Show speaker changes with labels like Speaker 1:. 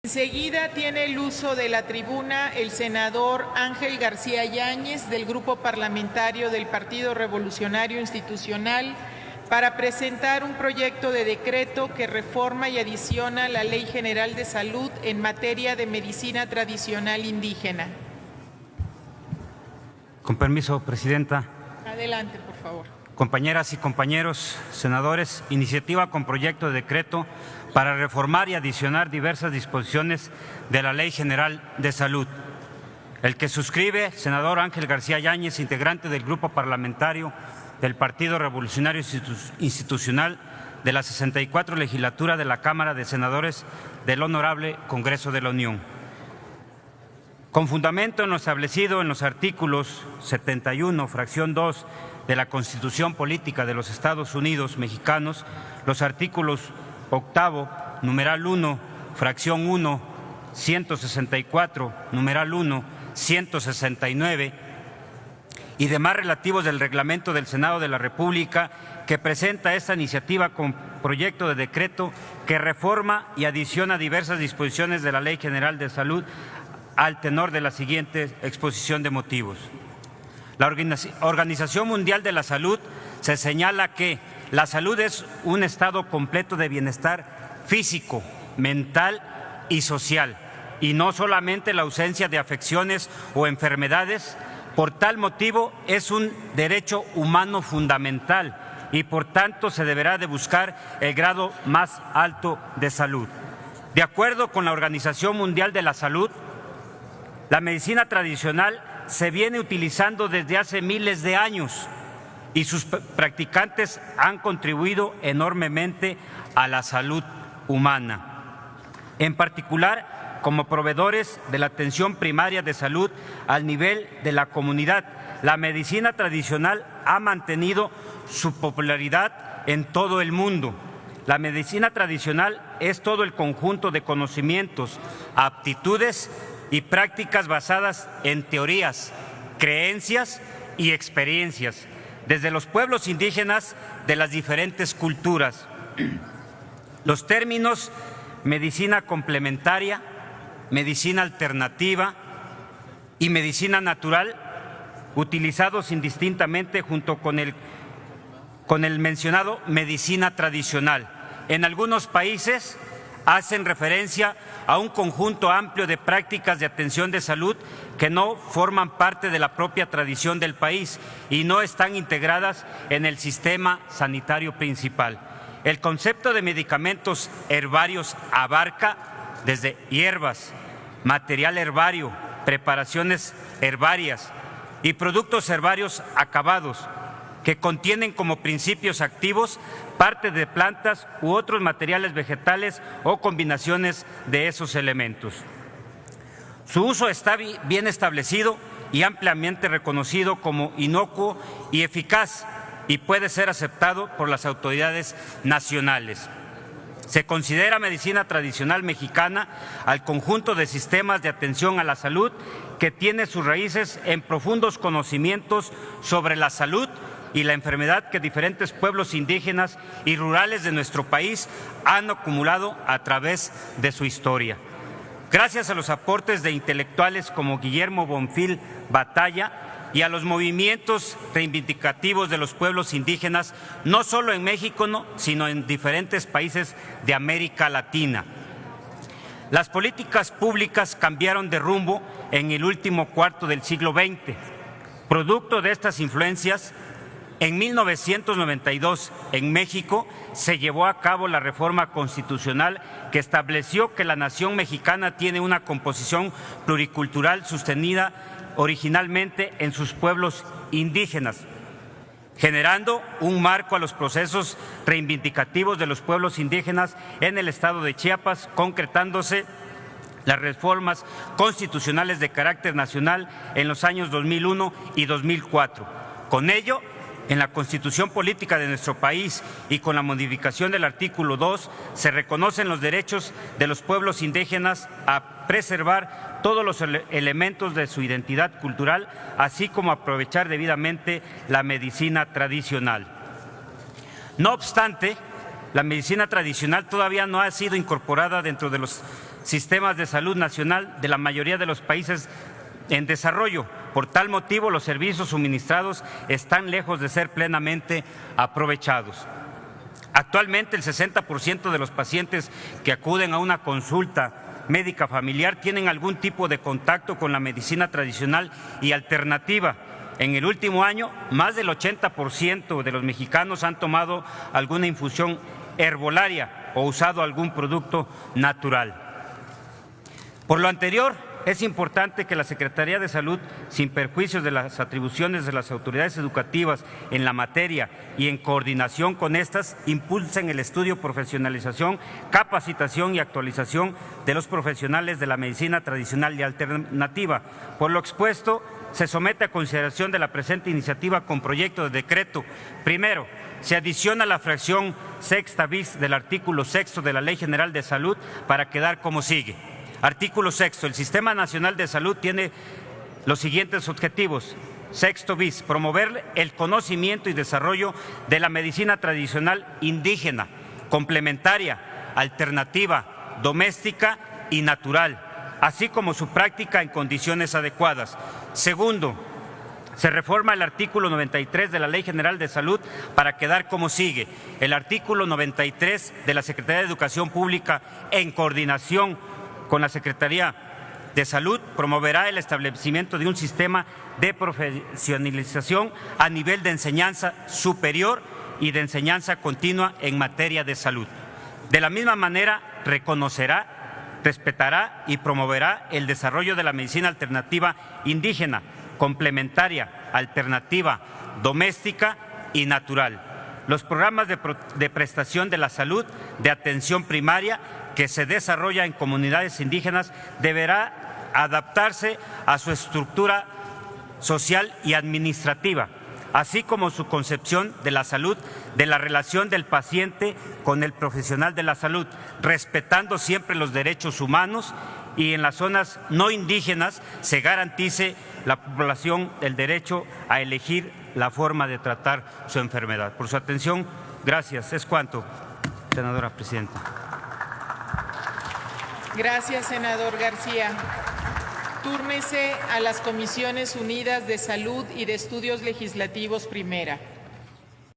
Speaker 1: Enseguida tiene el uso de la tribuna el senador Ángel García Yáñez, del Grupo Parlamentario del Partido Revolucionario Institucional, para presentar un proyecto de decreto que reforma y adiciona la Ley General de Salud en materia de medicina tradicional indígena.
Speaker 2: Con permiso, Presidenta.
Speaker 1: Adelante, por favor.
Speaker 2: Compañeras y compañeros senadores, iniciativa con proyecto de decreto para reformar y adicionar diversas disposiciones de la Ley General de Salud. El que suscribe, senador Ángel García Yáñez, integrante del Grupo Parlamentario del Partido Revolucionario Institucional de la 64 Legislatura de la Cámara de Senadores del Honorable Congreso de la Unión. Con fundamento en lo establecido en los artículos 71, fracción 2 de la Constitución Política de los Estados Unidos Mexicanos, los artículos 8, numeral 1, fracción 1, 164, numeral 1, 169 y demás relativos del reglamento del Senado de la República, que presenta esta iniciativa con proyecto de decreto que reforma y adiciona diversas disposiciones de la Ley General de Salud al tenor de la siguiente exposición de motivos. La Organización Mundial de la Salud se señala que la salud es un estado completo de bienestar físico, mental y social, y no solamente la ausencia de afecciones o enfermedades. Por tal motivo, es un derecho humano fundamental y, por tanto, se deberá de buscar el grado más alto de salud. De acuerdo con la Organización Mundial de la Salud, la medicina tradicional se viene utilizando desde hace miles de años y sus practicantes han contribuido enormemente a la salud humana. En particular, como proveedores de la atención primaria de salud al nivel de la comunidad, la medicina tradicional ha mantenido su popularidad en todo el mundo. La medicina tradicional es todo el conjunto de conocimientos, aptitudes y prácticas basadas en teorías, creencias y experiencias, desde los pueblos indígenas de las diferentes culturas. Los términos medicina complementaria, medicina alternativa y medicina natural, utilizados indistintamente junto con el mencionado medicina tradicional. En algunos países hacen referencia a un conjunto amplio de prácticas de atención de salud que no forman parte de la propia tradición del país y no están integradas en el sistema sanitario principal. El concepto de medicamentos herbarios abarca desde hierbas, material herbario, preparaciones herbarias y productos herbarios acabados, que contienen como principios activos parte de plantas u otros materiales vegetales o combinaciones de esos elementos. Su uso está bien establecido y ampliamente reconocido como inocuo y eficaz y puede ser aceptado por las autoridades nacionales. Se considera medicina tradicional mexicana al conjunto de sistemas de atención a la salud que tiene sus raíces en profundos conocimientos sobre la salud y la enfermedad que diferentes pueblos indígenas y rurales de nuestro país han acumulado a través de su historia. Gracias a los aportes de intelectuales como Guillermo Bonfil Batalla y a los movimientos reivindicativos de los pueblos indígenas, no solo en México, sino en diferentes países de América Latina. Las políticas públicas cambiaron de rumbo en el último cuarto del siglo XX. Producto de estas influencias, en 1992, en México, se llevó a cabo la reforma constitucional que estableció que la nación mexicana tiene una composición pluricultural sostenida originalmente en sus pueblos indígenas, generando un marco a los procesos reivindicativos de los pueblos indígenas en el estado de Chiapas, concretándose las reformas constitucionales de carácter nacional en los años 2001 y 2004. Con ello, en la Constitución Política de nuestro país y con la modificación del artículo 2, se reconocen los derechos de los pueblos indígenas a preservar todos los elementos de su identidad cultural, así como aprovechar debidamente la medicina tradicional. No obstante, la medicina tradicional todavía no ha sido incorporada dentro de los sistemas de salud nacional de la mayoría de los países en desarrollo. Por tal motivo, los servicios suministrados están lejos de ser plenamente aprovechados. Actualmente, el 60% de los pacientes que acuden a una consulta médica familiar tienen algún tipo de contacto con la medicina tradicional y alternativa. En el último año, más del 80% de los mexicanos han tomado alguna infusión herbolaria o usado algún producto natural. Por lo anterior, es importante que la Secretaría de Salud, sin perjuicios de las atribuciones de las autoridades educativas en la materia y en coordinación con estas, impulsen el estudio, profesionalización, capacitación y actualización de los profesionales de la medicina tradicional y alternativa. Por lo expuesto, se somete a consideración de la presente iniciativa con proyecto de decreto. Primero, se adiciona la fracción sexta bis del artículo 6 de la Ley General de Salud para quedar como sigue. Artículo 6. El Sistema Nacional de Salud tiene los siguientes objetivos. Sexto bis, promover el conocimiento y desarrollo de la medicina tradicional indígena, complementaria, alternativa, doméstica y natural, así como su práctica en condiciones adecuadas. Segundo, se reforma el artículo 93 de la Ley General de Salud para quedar como sigue. El artículo 93 de la Secretaría de Educación Pública, en coordinación con la Secretaría de Salud, promoverá el establecimiento de un sistema de profesionalización a nivel de enseñanza superior y de enseñanza continua en materia de salud. De la misma manera, reconocerá, respetará y promoverá el desarrollo de la medicina alternativa indígena, complementaria, alternativa, doméstica y natural. Los programas de prestación de la salud de atención primaria que se desarrolla en comunidades indígenas deberá adaptarse a su estructura social y administrativa, así como su concepción de la salud, de la relación del paciente con el profesional de la salud, respetando siempre los derechos humanos, y en las zonas no indígenas se garantice la población el derecho a elegir la forma de tratar su enfermedad. Por su atención, gracias. Es cuanto, senadora presidenta.
Speaker 1: Gracias, senador García. Túrnese a las Comisiones Unidas de Salud y de Estudios Legislativos primera.